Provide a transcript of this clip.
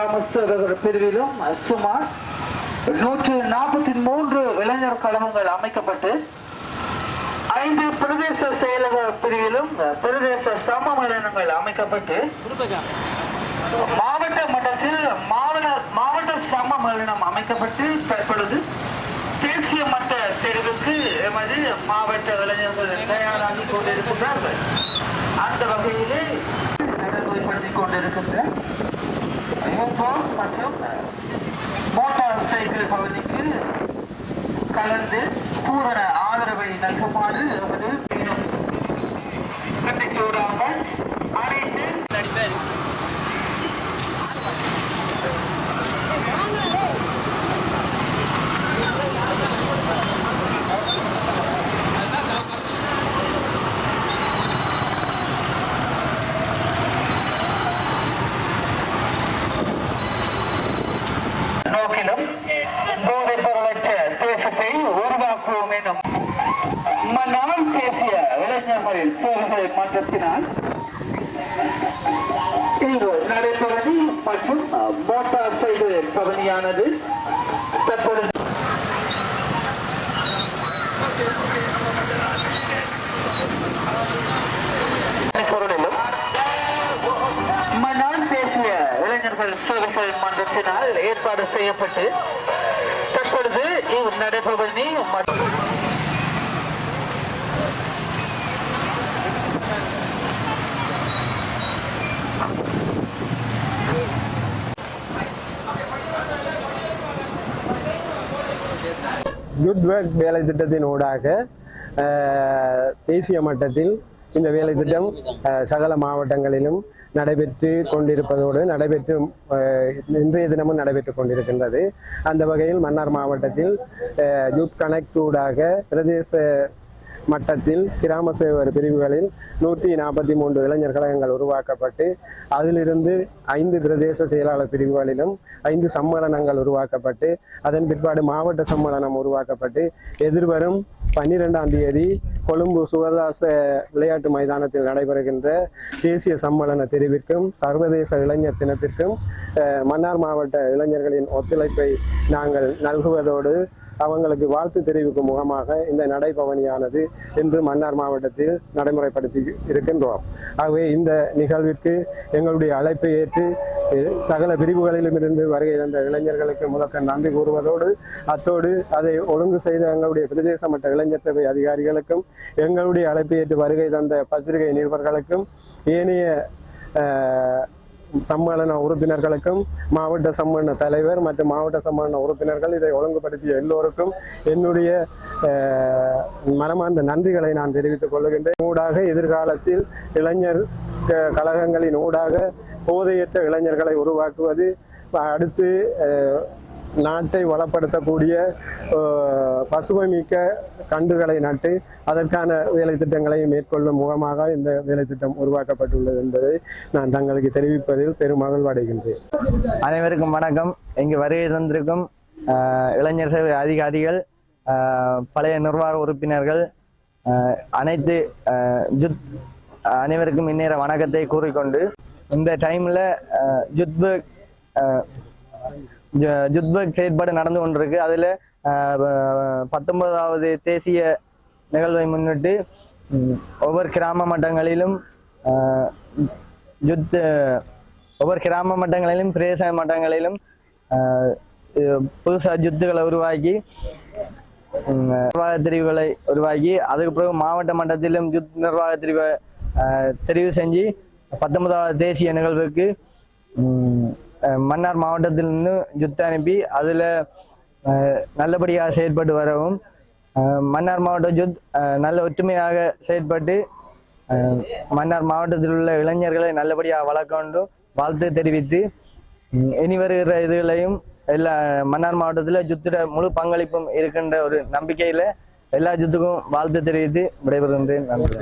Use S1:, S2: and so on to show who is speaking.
S1: கிராம சேவகர் பிரிவிலும் சுமார் 143 இளைஞர் கழகங்கள் அமைக்கப்பட்டு 5 பிரதேச செயலக பிரிவிலும் பிரதேச சம்மேளனங்கள் அமைக்கப்பட்டு மாவட்ட மட்டத்தில் மாவட்ட சம்மேளனம் அமைக்கப்பட்டு தற்பொழுது தேசிய மட்ட தேர்வுக்கு எமது மாவட்ட இளைஞர்கள் தயாராகி கொண்டிருக்கிறார்கள். அந்த வகையிலே நடைமுறைப்படுத்திக் கொண்டிருக்கின்ற மற்றும் மோட்டார் சைக்கிள் பகுதிக்கு கலந்து பூரண ஆதரவை நல்குமாறு எமது கண்டிக்கூடாமல் அனைத்து நோக்கிலும் போதைப் பொருளற்ற தேசத்தை உருவாக்குவோம் எனும் மன்னால் பேசிய இளைஞர்கள் சேவைகள் மன்றத்தினால் இன்று நடைபவனி மற்றும் மோட்டார் சைக்கிள் பவனியானது தற்பொழுது பொருளிலும் மன்னால் பேசிய இளைஞர்கள் சேவைகள் மன்றத்தினால் ஏற்பாடு செய்யப்பட்டு தற்பொழுது நடைபவனி
S2: யூத் ஒர்க் வேலை திட்டத்தின் ஊடாக தேசிய மட்டத்தில் இந்த வேலை திட்டம் சகல மாவட்டங்களிலும் நடைபெற்று கொண்டிருப்பதோடு இன்றைய தினமும் நடைபெற்று கொண்டிருக்கின்றது. அந்த வகையில் மன்னார் மாவட்டத்தில் யூத் கனெக்ட் ஊடாக பிரதேச மட்டத்தில் கிராம சேவர் பிரிவுகளில் 143 இளைஞர் கழகங்கள் உருவாக்கப்பட்டு அதிலிருந்து 5 பிரதேச செயலாளர் பிரிவுகளிலும் 5 சம்மேளனங்கள் உருவாக்கப்பட்டு அதன் பிற்பாடு மாவட்ட சம்மேளனம் உருவாக்கப்பட்டு எதிர்வரும் 12ஆம் தேதி கொழும்பு சுகதாச விளையாட்டு மைதானத்தில் நடைபெறுகின்ற தேசிய சம்மேளன தெரிவிற்கும் சர்வதேச இளைஞர் தினத்திற்கும் மன்னார் மாவட்ட இளைஞர்களின் ஒத்துழைப்பை நாங்கள் நல்குவதோடு அவங்களுக்கு வாழ்த்து தெரிவிக்கும் முகமாக இந்த நடைபவனியானது இன்று மன்னார் மாவட்டத்தில் நடைமுறைப்படுத்தி இருக்கின்றோம். ஆகவே இந்த நிகழ்விற்கு எங்களுடைய அழைப்பை ஏற்று சகல பிரிவுகளிலும் இருந்து வருகை தந்த இளைஞர்களுக்கு முதற்க நன்றி கூறுவதோடு அத்தோடு அதை ஒழுங்கு செய்த எங்களுடைய பிரதேச மட்ட இளைஞர் சபை அதிகாரிகளுக்கும் எங்களுடைய அழைப்பை ஏற்று வருகை தந்த பத்திரிகை நிருபர்களுக்கும் ஏனைய சம்மேளன உறுப்பினர்களுக்கும் மாவட்ட சம்மேளன தலைவர் மற்றும் மாவட்ட சம்மேளன உறுப்பினர்கள் இதை ஒழுங்குபடுத்திய எல்லோருக்கும் என்னுடைய மனமார்ந்த நன்றிகளை நான் தெரிவித்துக் கொள்கின்றேன். ஊடாக எதிர்காலத்தில் இளைஞர் கழகங்களின் ஊடாக போதையற்ற இளைஞர்களை உருவாக்குவது, அடுத்து நாட்டை வளப்படுத்தக்கூடிய பசுமை மிக்க கன்றுகளை நட்டு அதற்கான வேலை திட்டங்களை மேற்கொள்ளும் முகமாக இந்த வேலை திட்டம் உருவாக்கப்பட்டுள்ளது என்பதை நான் தங்களுக்கு தெரிவிப்பதில் பெருமகிழ்வு அடைகின்றேன்.
S3: அனைவருக்கும் வணக்கம். இங்கு வருகை தந்திருக்கும் இளைஞர் சேவை அதிகாரிகள், பழைய நிர்வாக உறுப்பினர்கள், அனைத்து அனைவருக்கும் இந்நேர வணக்கத்தை கூறிக்கொண்டு இந்த டைம்ல யூத் ஒர்க் செயற்பாடு நடந்து கொண்டிருக்கு. அதில் 19வது தேசிய நிகழ்வை முன்னிட்டு ஒவ்வொரு கிராம மட்டங்களிலும் பிரதேச மட்டங்களிலும் புதுசாக யுத்துகளை உருவாக்கி நிர்வாக தெரிவுகளை உருவாக்கி அதுக்கு பிறகு மாவட்ட மட்டத்திலும் யுத் நிர்வாக தெரிவை தெரிவு செஞ்சு 19வது தேசிய நிகழ்வுக்கு மன்னார் மாவட்டத்திலிருந்து யுத்த அனுப்பி அதில் நல்லபடியாக செயல்பட்டு வரவும் மன்னார் மாவட்ட யுத் நல்ல ஒற்றுமையாக செயல்பட்டு மன்னார் மாவட்டத்தில் உள்ள இளைஞர்களை நல்லபடியாக வளர்க்க வாழ்த்து தெரிவித்து இனி வருகிற இதுகளையும் எல்லா மன்னார் மாவட்டத்தில் யுத்திட முழு பங்களிப்பும் இருக்கின்ற ஒரு நம்பிக்கையில் எல்லா யுத்துக்கும் வாழ்த்து தெரிவித்து விடைபெறுகின்றேன். நன்றி.